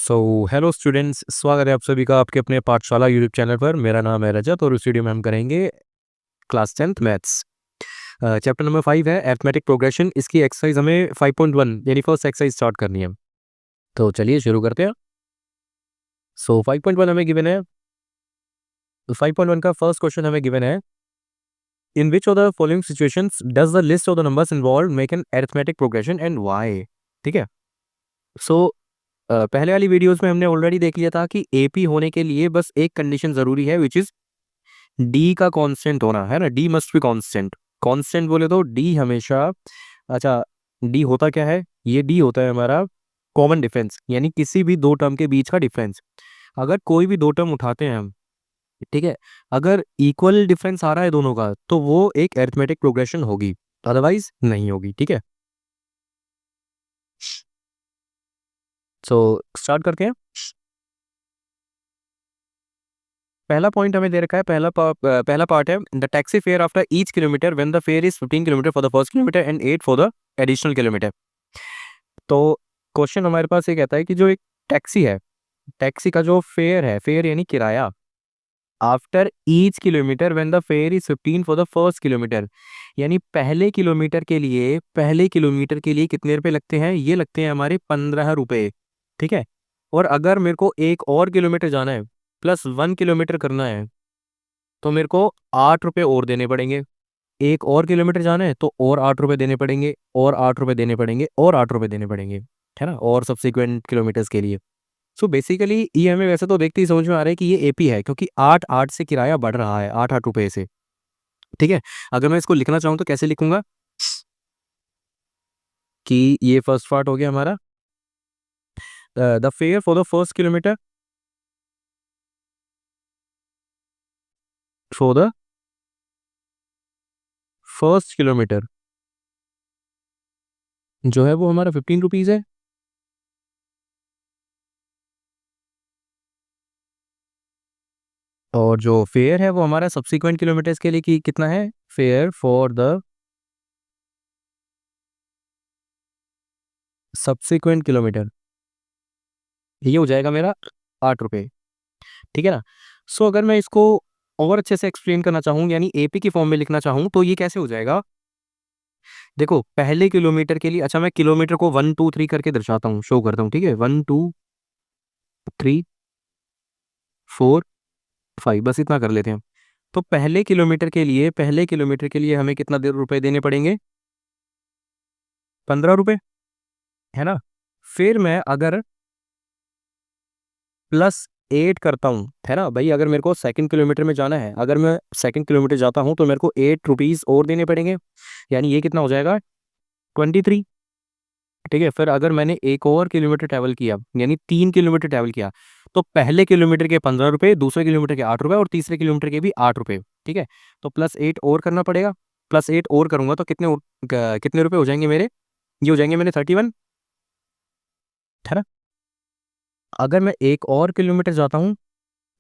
So hello students, स्वागत है आप सभी का आपके अपने पाठशाला यूट्यूब चैनल पर। मेरा नाम है रजत और इस वीडियो में हम करेंगे class 10th maths. Chapter number 5 है अरिथमेटिक प्रोग्रेशन। इसकी एक्सरसाइज हमें 5.1 यानी फर्स्ट एक्सरसाइज स्टार्ट करनी है। तो चलिए शुरू करते हैं। सो 5.1 हमें गिवन है। 5.1 का फर्स्ट क्वेश्चन हमें गिवन है, in which of the following situations does the list of the numbers involve make an arithmetic progression and why. ठीक है। सो पहले वाली वीडियोस में हमने ऑलरेडी देख लिया था कि एपी होने के लिए बस एक कंडीशन जरूरी है, विच इज डी का कांस्टेंट होना है ना। D must be constant. Constant बोले तो डी हमेशा, अच्छा, डी होता क्या है? ये डी होता है हमारा कॉमन डिफरेंस, यानी किसी भी दो टर्म के बीच का डिफरेंस। अगर कोई भी दो टर्म उठाते हैं हम, ठीक है, अगर इक्वल डिफरेंस आ रहा है दोनों का तो वो एक अरिथमेटिक प्रोग्रेशन होगी, अदरवाइज नहीं होगी। ठीक है। सो स्टार्ट करते हैं। पहला पॉइंट हमें दे रखा है, पहला पार्ट है, the taxi fare after each kilometre when the fair is 15 kilometre for the first kilometre and 8 for the additional kilometre. तो क्वेश्चन हमारे पास ये कहता है कि जो एक टैक्सी है, टैक्सी का जो फेयर है, फेयर यानी किराया, after each kilometre when the fair is 15 for the first kilometre, यानी पहले किलोमीटर के लिए कितने रुपए लगते हैं? ये लगते हैं हमारे 15 रुपए। ठीक है। और अगर मेरे को एक और किलोमीटर जाना है, प्लस 1 किलोमीटर करना है, तो मेरे को 8 रुपये और देने पड़ेंगे। एक और किलोमीटर जाना है तो और 8 रुपये देने पड़ेंगे, और 8 रुपये देने पड़ेंगे, और 8 रुपये देने पड़ेंगे, है ना, और सब्सिक्वेंट किलोमीटर्स के लिए। सो बेसिकली ये हमें वैसे तो देखते ही समझ में आ रहा है कि ये एपी है, क्योंकि 8 से किराया बढ़ रहा है, 8 रुपये से। ठीक है। अगर मैं इसको लिखना चाहूँ तो कैसे लिखूंगा कि ये फर्स्ट पार्ट हो गया हमारा, the fair for the first kilometre, for the first kilometre जो है वो हमारा 15 रुपीज़ है। और जो फेयर है वो हमारा सब्सिक्वेंट किलोमीटर्स के लिए कि कितना है? Fair for the subsequent kilometre, ये हो जाएगा मेरा 8 रुपये। ठीक है ना। सो अगर मैं इसको और अच्छे से एक्सप्लेन करना चाहूँ, यानी एपी की फॉर्म में लिखना चाहूँ, तो ये कैसे हो जाएगा? देखो, पहले किलोमीटर के लिए, अच्छा, मैं किलोमीटर को 1 2 3 करके दर्शाता हूँ, शो करता हूँ। ठीक है, 1 2 3 4 5, बस इतना कर लेते हैं। तो पहले किलोमीटर के लिए हमें कितना रुपए देने पड़ेंगे? 15 रुपए, है ना। फिर मैं अगर +8 करता हूँ, है ना भाई, अगर मेरे को सेकंड किलोमीटर में जाना है, अगर मैं सेकंड किलोमीटर जाता हूँ तो मेरे को 8 रुपीज़ और देने पड़ेंगे, यानी ये कितना हो जाएगा? 23। ठीक है। फिर अगर मैंने एक और किलोमीटर ट्रैवल किया, यानी 3 किलोमीटर ट्रैवल किया, तो पहले किलोमीटर के 15 रुपये, दूसरे किलोमीटर के 8 रुपये, और तीसरे किलोमीटर के भी 8 रुपये। ठीक है। तो +8 और करना पड़ेगा। +8 और करूंगा तो कितने रुपए हो जाएंगे मेरे? ये हो जाएंगे मेरे 31, है ना। अगर मैं एक और किलोमीटर जाता हूँ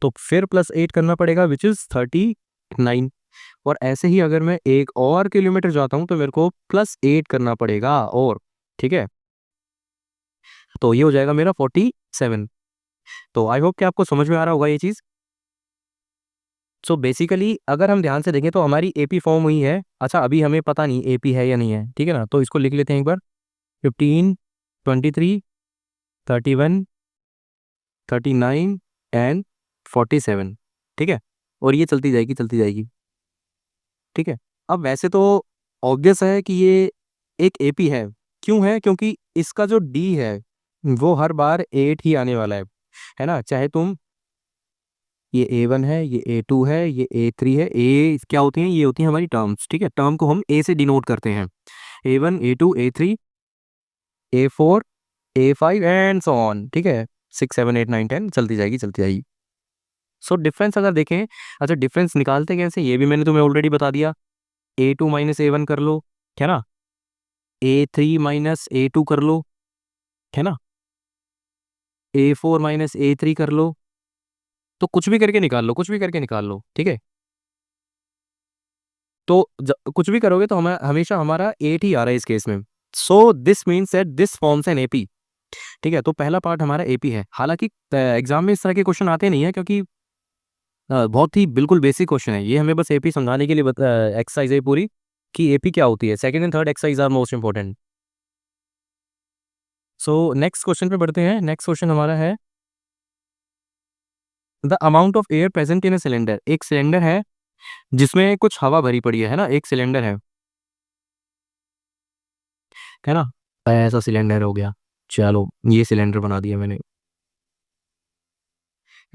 तो फिर +8 करना पड़ेगा, विच इज़ 39। और ऐसे ही अगर मैं एक और किलोमीटर जाता हूँ तो मेरे को +8 करना पड़ेगा, और ठीक है, तो ये हो जाएगा मेरा 47। तो आई होप कि आपको समझ में आ रहा होगा ये चीज़। सो बेसिकली अगर हम ध्यान से देखें तो हमारी एपी फॉर्म हुई है। अच्छा, अभी हमें पता नहीं एपी है या नहीं है, ठीक है ना, तो इसको लिख लेते हैं एक बार। 15, 23, 31, 39 एंड 47। ठीक है। और ये चलती जाएगी, चलती जाएगी। ठीक है। अब वैसे तो ऑब्वियस है कि ये एक एपी है। क्यों है? क्योंकि इसका जो डी है वो हर बार 8 ही आने वाला है ना। चाहे तुम, ये A1 है, ये A2 है, ये A3 है। ए क्या होती हैं? ये होती हैं हमारी टर्म्स। ठीक है। टर्म को हम ए से डिनोट करते हैं। A1, A2, A3, A4, A5 and so on. ठीक है। 6 7 8 9 10 चलती जाएगी, चलती जाएगी। सो डिफरेंस अगर देखें, अच्छा, डिफरेंस निकालते कैसे ये भी मैंने तुम्हें ऑलरेडी बता दिया। A2 माइनस A1 कर लो, है ना। A3 माइनस A2 कर लो, है ना। A4 माइनस A3 कर लो। तो कुछ भी करके निकाल लो, कुछ भी करके निकाल लो। ठीक है। तो कुछ भी करोगे तो हमेशा हमारा 8 ही आ रहा है इस केस में। So this means that this forms an AP. ठीक है, तो पहला पार्ट हमारा एपी है। हालांकि एग्जाम में इस तरह के क्वेश्चन आते नहीं है, क्योंकि बहुत ही बिल्कुल बेसिक क्वेश्चन है ये, हमें बस एपी समझाने के लिए एक्सरसाइज है पूरी कि एपी क्या होती है। Second and third exercise are most important. So next question पे बढ़ते हैं। नेक्स्ट क्वेश्चन हमारा है the amount of air present in a cylinder. एक सिलेंडर है जिसमें कुछ हवा भरी पड़ी है ना, एक सिलेंडर है ना, ऐसा सिलेंडर हो गया। चलो ये सिलेंडर बना दिया मैंने,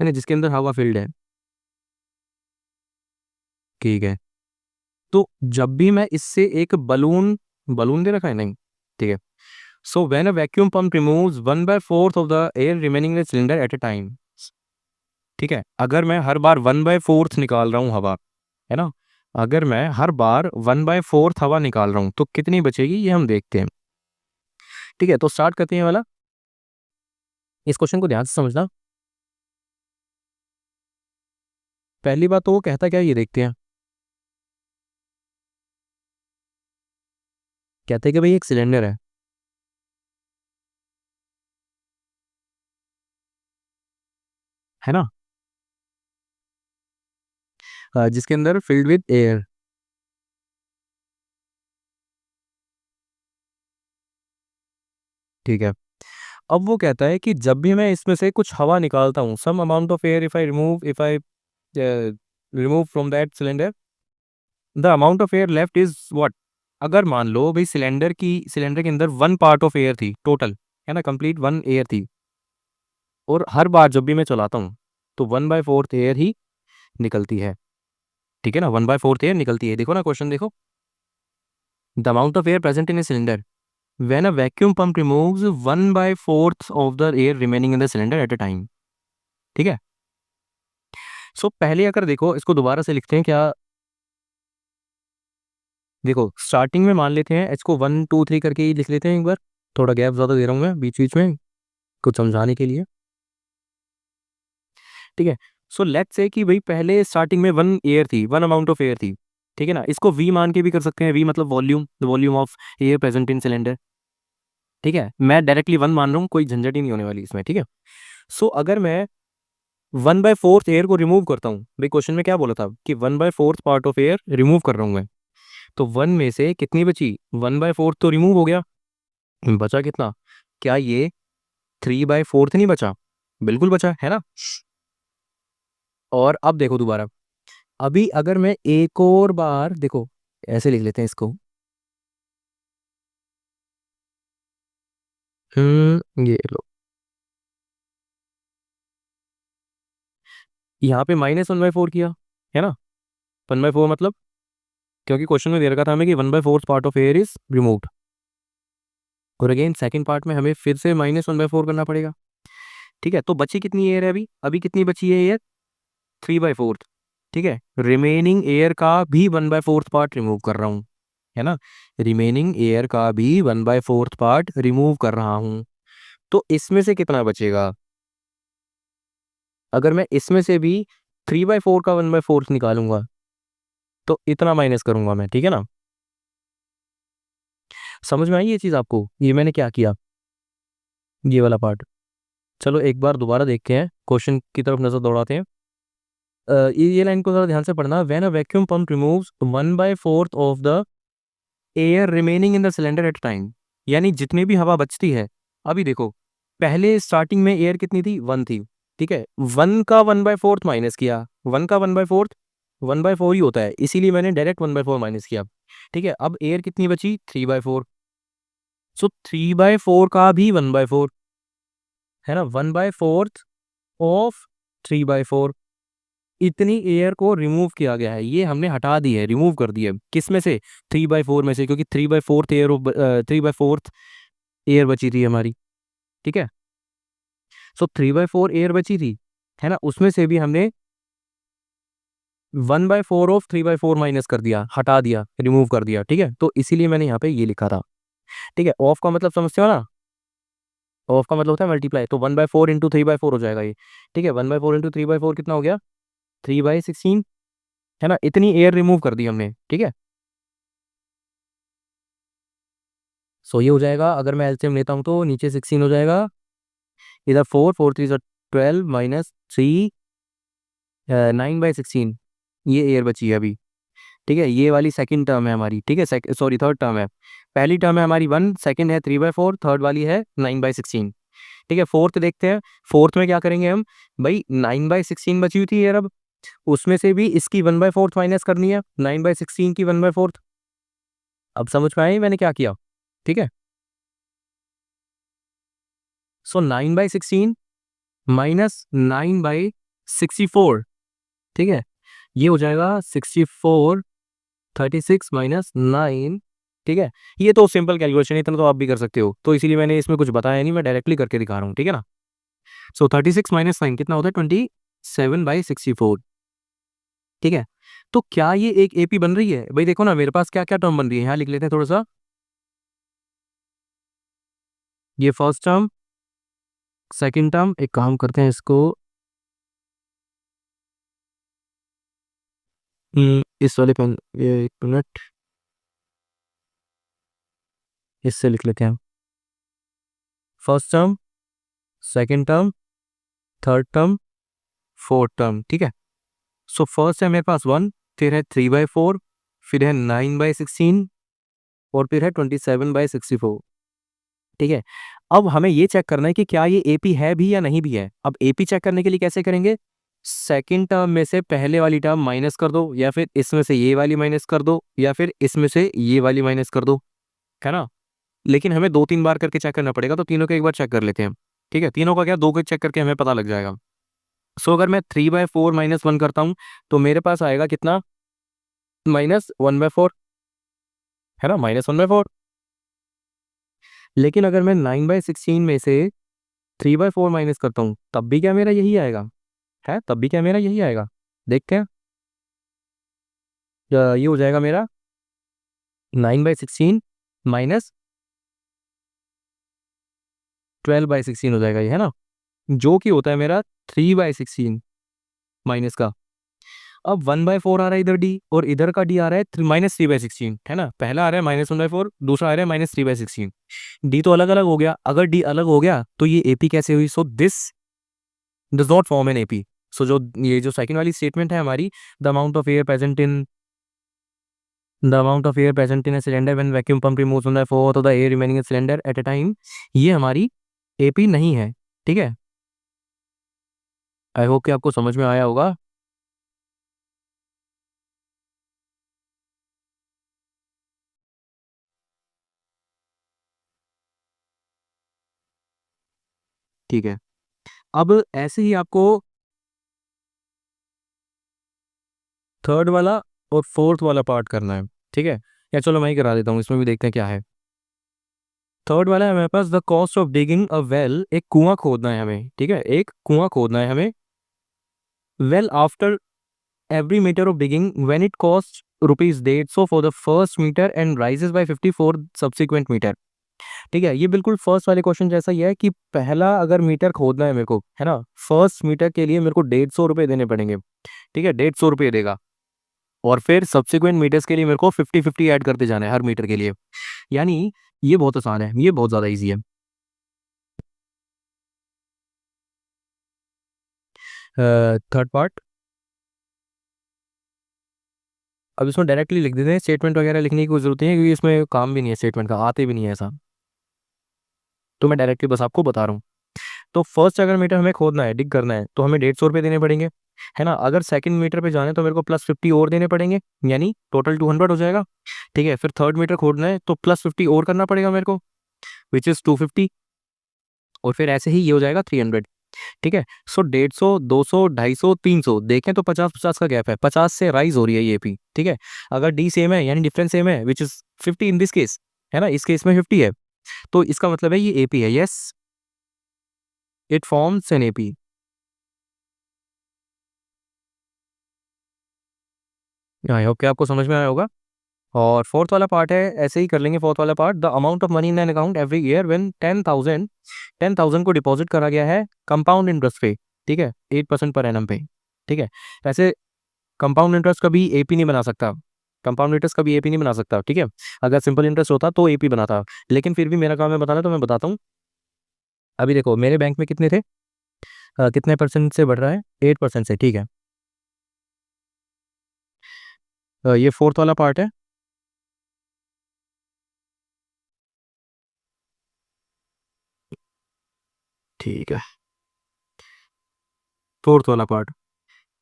है ना, जिसके अंदर हवा फिल्ड है। ठीक है, तो जब भी मैं इससे एक बलून, बलून दे रखा है नहीं, ठीक है। So when a vacuum pump removes 1/4 of the air remaining in cylinder at a time. ठीक है, अगर मैं हर बार 1/4 निकाल रहा हूँ हवा, है ना, अगर मैं हर बार 1/4 हवा निकाल रहा हूँ तो कितनी बचेगी ये हम देखते हैं। ठीक है, तो स्टार्ट करते हैं ये वाला। इस क्वेश्चन को ध्यान से समझना। पहली बात तो वो कहता क्या है ये देखते हैं। कहते हैं कि भाई एक सिलेंडर है ना, जिसके अंदर फिल्ड विद एयर। ठीक है, अब वो कहता है कि जब भी मैं इसमें से कुछ हवा निकालता हूँ, some amount of air if I remove from that cylinder, the amount of air left is what. अगर मान लो भाई सिलेंडर के अंदर 1 पार्ट ऑफ एयर थी टोटल, है ना, कंप्लीट 1 एयर थी, और हर बार जब भी मैं चलाता हूँ तो 1/4 एयर ही निकलती है। ठीक है ना, 1/4 एयर निकलती है। देखो ना क्वेश्चन देखो, the amount of air present in a cylinder when a vacuum pump removes 1/4 of the air remaining in the cylinder at a time. ठीक है, सो पहले अगर देखो इसको दोबारा से लिखते हैं क्या। देखो स्टार्टिंग में मान लेते हैं इसको 1 2 3 करके ही लिख लेते हैं एक बार। थोड़ा गैप ज़्यादा दे रहा हूँ मैं बीच बीच में कुछ समझाने के लिए। ठीक है, सो लेट्स से कि भाई पहले स्टार्टिंग में 1 एयर थी, 1 अमाउंट ऑफ एयर थी। ठीक है ना, इसको वी मान के भी कर सकते हैं। वी मतलब volume, the volume of air present in cylinder. ठीक है, मैं डायरेक्टली 1 मान रहा हूँ, कोई झंझट ही नहीं होने वाली इसमें। ठीक है, सो अगर मैं 1/4 एयर को रिमूव करता हूँ, भाई क्वेश्चन में क्या बोला था कि 1/4 पार्ट ऑफ एयर रिमूव कर रहा हूँ मैं, तो 1 में से कितनी बची, 1/4 तो रिमूव हो गया, बचा कितना, क्या ये 3/4 नहीं बचा, बिल्कुल बचा है ना। और अब देखो दोबारा, अभी अगर मैं एक और बार देखो, ऐसे लिख लेते हैं इसको। ये लो, यहाँ पे -1/4 किया, है ना, 1/4 मतलब, क्योंकि क्वेश्चन में दे रखा था हमें कि 1/4 part of air is removed, और अगेन सेकंड पार्ट में हमें फिर से -1/4 करना पड़ेगा। ठीक है, तो बची कितनी एयर है अभी, अभी कितनी बची है एयर, 3/4। ठीक है, रिमेनिंग एयर का भी 1/4 पार्ट रिमूव कर रहा हूँ, है ना, रिमेनिंग एयर का भी 1/4 पार्ट रिमूव कर रहा हूँ। तो इसमें से कितना बचेगा, अगर मैं इसमें से भी 3/4 का 1/4 निकालूंगा तो इतना माइनस करूंगा मैं। ठीक है ना, समझ में आई ये चीज़ आपको, ये मैंने क्या किया, ये वाला पार्ट। चलो एक बार दोबारा देखते हैं, क्वेश्चन की तरफ नजर दौड़ाते हैं। ये लाइन को जरा ध्यान से पढ़ना। When a vacuum pump removes 1/4 of the air remaining in the cylinder at time, यानी जितनी भी हवा बचती है। अभी देखो पहले स्टार्टिंग में एयर कितनी थी, 1 थी। ठीक है, 1 का 1/4 माइनस किया, 1 का 1/4 1/4 ही होता है, इसीलिए मैंने डायरेक्ट 1/4 माइनस किया। ठीक है, अब एयर कितनी बची, 3/4। सो 3/4 का भी 1/4, है ना, 1/4 ऑफ 3/4, इतनी एयर को रिमूव किया गया है, ये हमने हटा दी है, रिमूव कर दी है, किस में से, 3/4 में से, क्योंकि 3/4 एयर बची थी हमारी। ठीक है, सो 3/4 एयर बची थी, है ना, उसमें से भी हमने 1/4 ऑफ 3/4 माइनस कर दिया, हटा दिया, रिमूव कर दिया। ठीक है, तो इसीलिए मैंने यहाँ पे ये लिखा था। ठीक है, ऑफ का मतलब समझते हो ना, ऑफ का मतलब होता है मल्टीप्लाई, तो 1/4 इंटू 3/4 हो जाएगा ये। ठीक है, 1/4 इंटू 3/4 कितना हो गया, 3/16, है ना, इतनी एयर रिमूव कर दी हमने। ठीक है, सो ये हो जाएगा, अगर मैं एलसीएम लेता हूँ तो नीचे 16 हो जाएगा, इधर 4 4 3 12 माइनस 3 9/16, ये एयर बची है अभी। ठीक है, ये वाली सेकंड टर्म है हमारी। ठीक है, सॉरी थर्ड टर्म है। पहली टर्म है हमारी 1, सेकंड है 3/4, थर्ड वाली है 9/16। ठीक है, फोर्थ देखते हैं। फोर्थ में क्या करेंगे हम, भाई 9/16 बची हुई थी यार, अब उसमें से भी इसकी 1/4 माइनस करनी है, 9/16 की 1/4। अब समझ में आई मैंने क्या किया? ठीक है, सो 9/16 माइनस 9/64। ठीक है, ये हो जाएगा 64, 36 माइनस 9। ठीक है, ये तो सिंपल कैलकुलेशन है, इतना तो आप भी कर सकते हो, तो इसीलिए मैंने इसमें कुछ बताया नहीं, मैं डायरेक्टली करके दिखा रहा हूँ। ठीक है ना, सो 36 माइनस 9 कितना होता है, 27/64। ठीक है, तो क्या ये एक एपी बन रही है? भाई देखो ना, मेरे पास क्या क्या टर्म बन रही है, यहाँ लिख लेते हैं थोड़ा सा। ये फर्स्ट टर्म, सेकंड टर्म, एक काम करते हैं इसको इस वाले पेन, ये एक मिनट, इससे लिख लेते हैं। First term, second term, third term, fourth term. ठीक है, सो फर्स्ट है मेरे पास 1, फिर है 3/4, फिर है 9/16, और फिर है 27/64। ठीक है, अब हमें ये चेक करना है कि क्या ये एपी है भी या नहीं भी है। अब एपी चेक करने के लिए कैसे करेंगे, सेकंड टर्म में से पहले वाली टर्म माइनस कर दो, या फिर इसमें से ये वाली माइनस कर दो, या फिर इसमें से ये वाली माइनस कर दो, है ना। लेकिन हमें 2-3 बार करके चेक करना पड़ेगा, तो तीनों को एक बार चेक कर लेते हैं। ठीक है, तीनों का क्या, दो को चेक करके हमें पता लग जाएगा। सो अगर मैं 3/4 -1 करता हूँ तो मेरे पास आएगा कितना, -1/4, है ना, -1/4। लेकिन अगर मैं 9/16 में से 3/4 माइनस करता हूँ तब भी क्या मेरा यही आएगा, है, तब भी क्या मेरा यही आएगा। देखते हैं, ये हो जाएगा मेरा 9/16 माइनस 12/16 हो जाएगा ये, है ना, जो कि होता है मेरा 3/16 माइनस का। अब 1/4 आ रहा है इधर डी, और इधर का डी आ रहा है -3/16, है ना। पहला आ रहा है -1/4, दूसरा आ रहा है -3/16। डी तो अलग अलग हो गया, अगर डी अलग हो गया तो ये एपी कैसे हुई? So this does not form an AP. So जो ये जो सेकंड वाली स्टेटमेंट है हमारी, the amount of air present in a cylinder when vacuum pump removes from the fourth of the air remaining in cylinder at a time, ये हमारी AP नहीं है। ठीक है, आई होप कि आपको समझ में आया होगा। ठीक है, अब ऐसे ही आपको थर्ड वाला और फोर्थ वाला पार्ट करना है। ठीक है, या चलो मैं ही करा देता हूँ, इसमें भी देखते हैं क्या है। थर्ड वाला है हमारे पास, the cost of digging a well, एक कुआं खोदना है हमें। ठीक है, एक कुआं खोदना है हमें। Well after every meter of digging when it costs ₹150 for the first meter and rises by 50 for subsequent meter। ठीक है, ये बिल्कुल फर्स्ट वाले क्वेश्चन जैसा ही है कि पहला अगर मीटर खोदना है मेरे को, है ना, फर्स्ट मीटर के लिए मेरे को ₹150 देने पड़ेंगे। ठीक है, ₹150 देगा, और फिर सब्सिक्वेंट मीटर्स के लिए मेरे को 50-50 ऐड करते जाना है हर मीटर के लिए। यानी ये बहुत आसान है, ये बहुत ज़्यादा ईजी है। थर्ड पार्ट, अब इसमें डायरेक्टली लिख देते हैं, स्टेटमेंट वगैरह लिखने की कोई जरूरत नहीं है, क्योंकि इसमें काम भी नहीं है स्टेटमेंट का, आते भी नहीं है ऐसा, तो मैं डायरेक्टली बस आपको बता रहा हूँ। तो फर्स्ट अगर मीटर हमें खोदना है, डिग करना है, तो हमें ₹150 देने पड़ेंगे, है ना। अगर सेकंड मीटर पे जाना है तो मेरे को +50 और देने पड़ेंगे, यानी टोटल 200 हो जाएगा। ठीक है, फिर थर्ड मीटर खोदना है तो +50 और करना पड़ेगा मेरे को, विच इज़ 250, और फिर ऐसे ही ये हो जाएगा 300। ठीक है, सो 150, 200, 250, 300 देखें तो 50-50 का गैप है, 50 से राइज हो रही है ये पी। ठीक है, अगर डी सेम है यानी डिफरेंस सेम है, which is 50 in this case, है ना, इस केस में 50 है, तो इसका मतलब है ये एपी है। Yes, it forms an AP. I hope कि आपको समझ में आया होगा। और फोर्थ वाला पार्ट है, ऐसे ही कर लेंगे। फोर्थ वाला part, the amount of money in an account every year when 10,000 को डिपॉजिट करा गया है कंपाउंड इंटरेस्ट पे। ठीक है, 8% पर एनम पे। ठीक है, वैसे कंपाउंड इंटरेस्ट कभी एपी नहीं बना सकता, कंपाउंड इंटरेस्ट कभी एपी नहीं बना सकता, ठीक है। अगर सिंपल इंटरेस्ट होता तो एपी बनाता, लेकिन फिर भी मेरा काम है बताना, तो मैं बताता हूँ। अभी देखो मेरे बैंक में कितने थे, कितने परसेंट से बढ़ रहा है, 8% से, ठीक है। ये फोर्थ वाला पार्ट है, ठीक है, फोर्थ वाला पार्ट।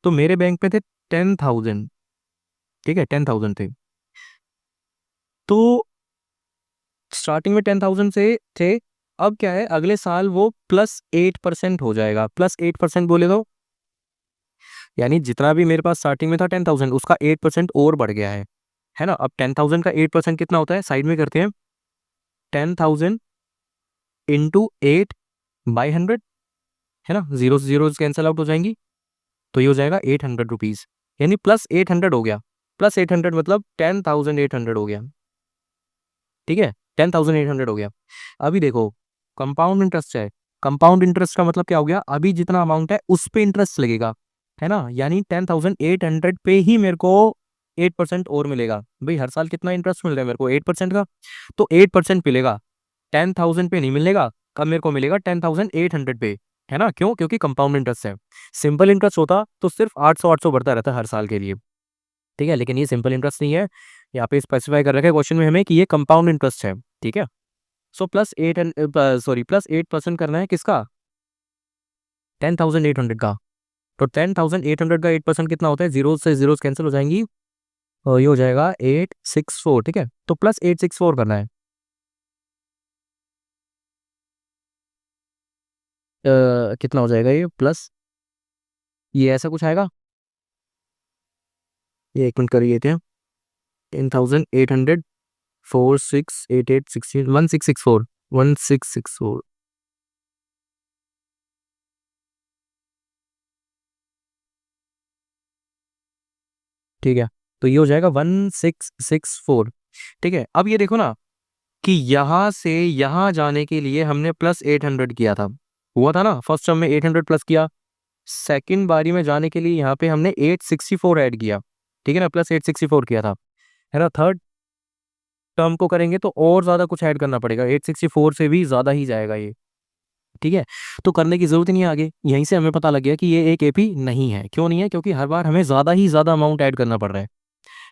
तो मेरे बैंक में थे 10,000, ठीक है, 10,000 थे। तो स्टार्टिंग में 10,000 से थे, अब क्या है, अगले साल वो +8% हो जाएगा। +8% बोले तो यानी जितना भी मेरे पास स्टार्टिंग में था 10,000, उसका 8% और बढ़ गया है ना। अब 10,000 का 8% कितना होता है, साइड में करते हैं, 10,000 इंटू 8/100, है ना, जीरो जीरो कैंसिल आउट हो जाएंगी, तो ये हो जाएगा 800 रुपीज, यानी +800 हो गया। +800 मतलब 10,800 हो गया, ठीक है, 10,800 हो गया। अभी देखो कंपाउंड इंटरेस्ट है, कंपाउंड इंटरेस्ट का मतलब क्या हो गया, अभी जितना अमाउंट है उस पे इंटरेस्ट लगेगा, है ना, यानी 10,800 पे ही मेरे को 8% और मिलेगा। भाई हर साल कितना इंटरेस्ट मिल रहा है मेरे को, 8% का, तो 8% मिलेगा, 10,000 पे नहीं मिलेगा। कब मेरे को मिलेगा, 10,800 पे, है ना, क्यों, क्योंकि कंपाउंड इंटरेस्ट है। सिंपल इंटरेस्ट होता तो सिर्फ 800 बढ़ता रहता हर साल के लिए, ठीक है, लेकिन ये सिंपल इंटरेस्ट नहीं है, यहाँ पे स्पेसिफाई कर रखा है क्वेश्चन में हमें कि ये कंपाउंड इंटरेस्ट है, ठीक है। सो +8% करना है किसका, 10,800 का। तो 10,800 का 8% कितना होता है, जीरो से जीरो कैंसिल हो जाएंगी, और ये हो जाएगा 864, ठीक है। तो +864 करना है, कितना हो जाएगा ये प्लस, ये ऐसा कुछ आएगा, ये एक मिनट कर लेते हैं, 10,800, 4, 6, 8, 8, 16, 1664, 1664, ठीक है। तो ये हो जाएगा 1664, ठीक है। अब ये देखो ना कि यहाँ से यहाँ जाने के लिए हमने +800 किया था, हुआ था ना, फर्स्ट टर्म में 800 प्लस किया, सेकंड बारी में जाने के लिए यहाँ पे हमने 864 ऐड किया, ठीक है ना, +864 किया था, है ना। थर्ड टर्म को करेंगे तो और ज़्यादा कुछ ऐड करना पड़ेगा, 864 से भी ज़्यादा ही जाएगा ये, ठीक है। तो करने की ज़रूरत ही नहीं है आगे, यहीं से हमें पता लग गया कि ये एक एपी नहीं है। क्यों नहीं है, क्योंकि हर बार हमें ज़्यादा ही ज़्यादा अमाउंट ऐड करना पड़ रहा है,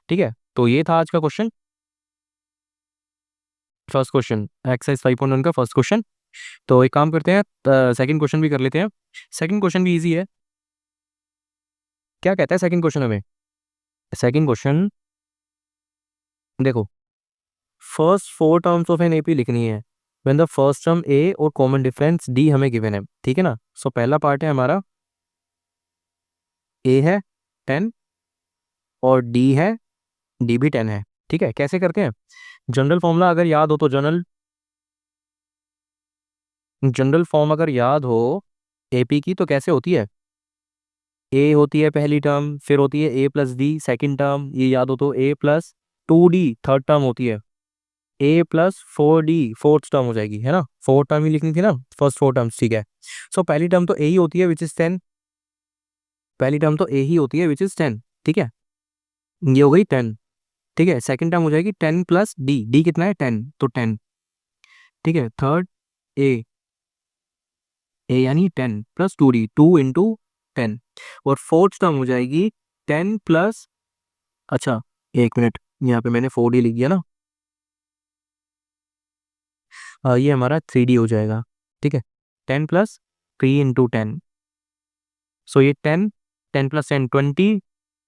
ठीक है। तो ये था आज का क्वेश्चन, फर्स्ट क्वेश्चन, एक्सरसाइज 5.1 का फर्स्ट क्वेश्चन। तो एक काम करते हैं, सेकंड क्वेश्चन भी कर लेते हैं। सेकंड क्वेश्चन भी इजी है, क्या कहता है सेकंड क्वेश्चन हमें, सेकंड क्वेश्चन देखो, first 4 terms of an AP लिखनी है व्हेन द फर्स्ट टर्म ए और कॉमन डिफरेंस डी हमें गिवन है, ठीक है ना। सो पहला पार्ट है हमारा, ए है 10 और डी है, डी भी 10 है, ठीक है। कैसे करते हैं, जनरल फॉर्मूला अगर याद हो तो, जनरल जनरल फॉर्म अगर याद हो एपी की, तो कैसे होती है, ए होती है पहली टर्म, फिर होती है A+D सेकंड टर्म, ये याद हो तो A+2D थर्ड टर्म होती है, A+4D फोर्थ टर्म हो जाएगी, है ना। फोर्थ टर्म ही लिखनी थी ना, फर्स्ट 4 टर्म्स, ठीक है। सो पहली टर्म तो ए ही होती है विच इज 10, पहली टर्म तो ए ही होती है विच इज 10, ठीक है, ये हो गई 10, ठीक है। सेकंड टर्म हो जाएगी 10+D, डी कितना है 10, तो 10, ठीक है। थर्ड ए, ए यानी 10+2D, 2 × 10, और फोर्थ टर्म हो जाएगी 10 प्लस, अच्छा एक मिनट, यहाँ पे मैंने 4D लिख दिया ना, ये हमारा 3D हो जाएगा, ठीक है। 10+3 × 10, सो ये 10 + 10 20,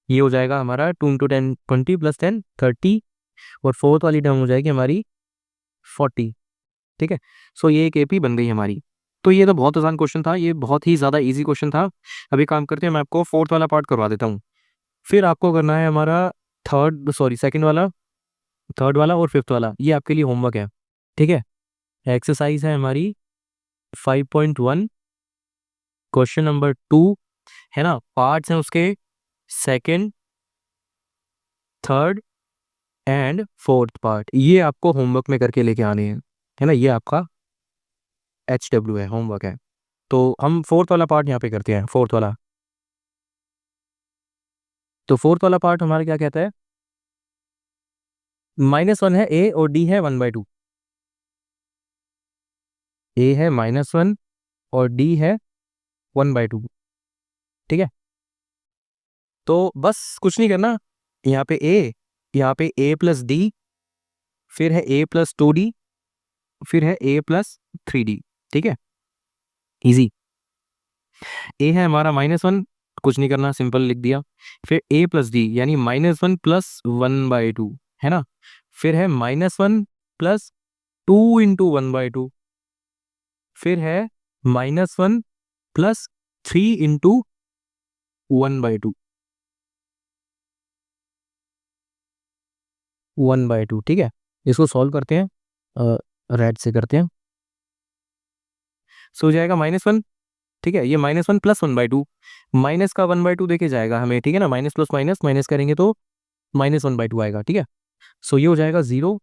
ये हो जाएगा हमारा 2 × 10 20 + 10 30, और फोर्थ वाली टर्म हो जाएगी हमारी 40, ठीक है। सो ये एक एपी बन गई हमारी। तो ये तो बहुत आसान क्वेश्चन था, ये बहुत ही ज़्यादा इजी क्वेश्चन था। अभी काम करते हैं, मैं आपको फोर्थ वाला पार्ट करवा देता हूँ, फिर आपको करना है हमारा सेकंड वाला, थर्ड वाला और फिफ्थ वाला, ये आपके लिए होमवर्क है, ठीक है। एक्सरसाइज है हमारी 5.1, क्वेश्चन नंबर 2, है ना। पार्ट्स हैं उसके second, third and fourth part, ये आपको होमवर्क में करके लेके आने हैं, है ना, ये आपका HW है, होमवर्क है। तो हम फोर्थ वाला पार्ट यहाँ पे करते हैं, फोर्थ वाला। तो फोर्थ वाला पार्ट हमारा क्या कहता है, -1 है ए और डी है 1/2। ए है -1 और डी है 1/2। ठीक है, तो बस कुछ नहीं करना। यहाँ पे ए, यहाँ पे ए प्लस डी, फिर है ए प्लस 2d, फिर है ए प्लस 3d। ठीक है, इजी। ए है हमारा -1, कुछ नहीं करना, सिंपल लिख दिया। फिर ए प्लस डी यानी -1 प्लस 1/2 है ना। फिर है -1 प्लस 2 इंटू 1/2। फिर है -1 प्लस 3 इंटू 1/2। 1/2। ठीक है, इसको सॉल्व करते हैं, रेड से करते हैं। सो हो जाएगा -1। ठीक है, ये -1 प्लस 1/2, माइनस का 1/2 देके जाएगा हमें। ठीक है ना, माइनस प्लस माइनस माइनस करेंगे तो -1/2 आएगा। ठीक है, सो ये हो जाएगा 0।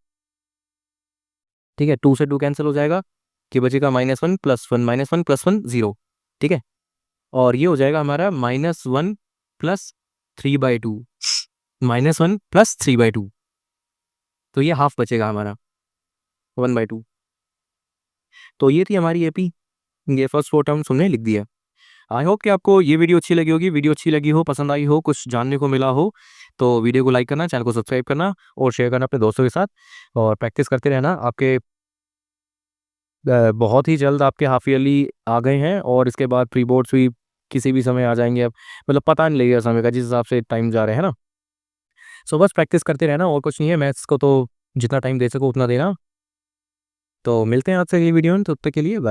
ठीक है, 2 से 2 कैंसिल हो जाएगा, कि बचेगा -1 प्लस 1, -1 प्लस 1 0। ठीक है, और ये हो जाएगा हमारा -1 प्लस 3/2, -1 प्लस 3/2। तो ये हाफ बचेगा हमारा 1/2। तो ये थी हमारी एपी, ये फर्स्ट 4 टर्म्स हमने लिख दिया। आई होप कि आपको ये वीडियो अच्छी लगी होगी। वीडियो अच्छी लगी हो, पसंद आई हो, कुछ जानने को मिला हो, तो वीडियो को लाइक करना, चैनल को सब्सक्राइब करना और शेयर करना अपने दोस्तों के साथ, और प्रैक्टिस करते रहना। आपके बहुत ही जल्द आपके हाफ ईयरली आ गए हैं, और इसके बाद प्री बोर्ड्स भी किसी भी समय आ जाएंगे। अब मतलब पता नहीं लगेगा समय का, जिस हिसाब से टाइम जा रहे हैं ना। सो बस प्रैक्टिस करते रहना, और कुछ नहीं है। मैथ्स को तो जितना टाइम दे सको उतना देना। तो मिलते हैं आपसे अगली वीडियो में, तब तक के लिए बाय।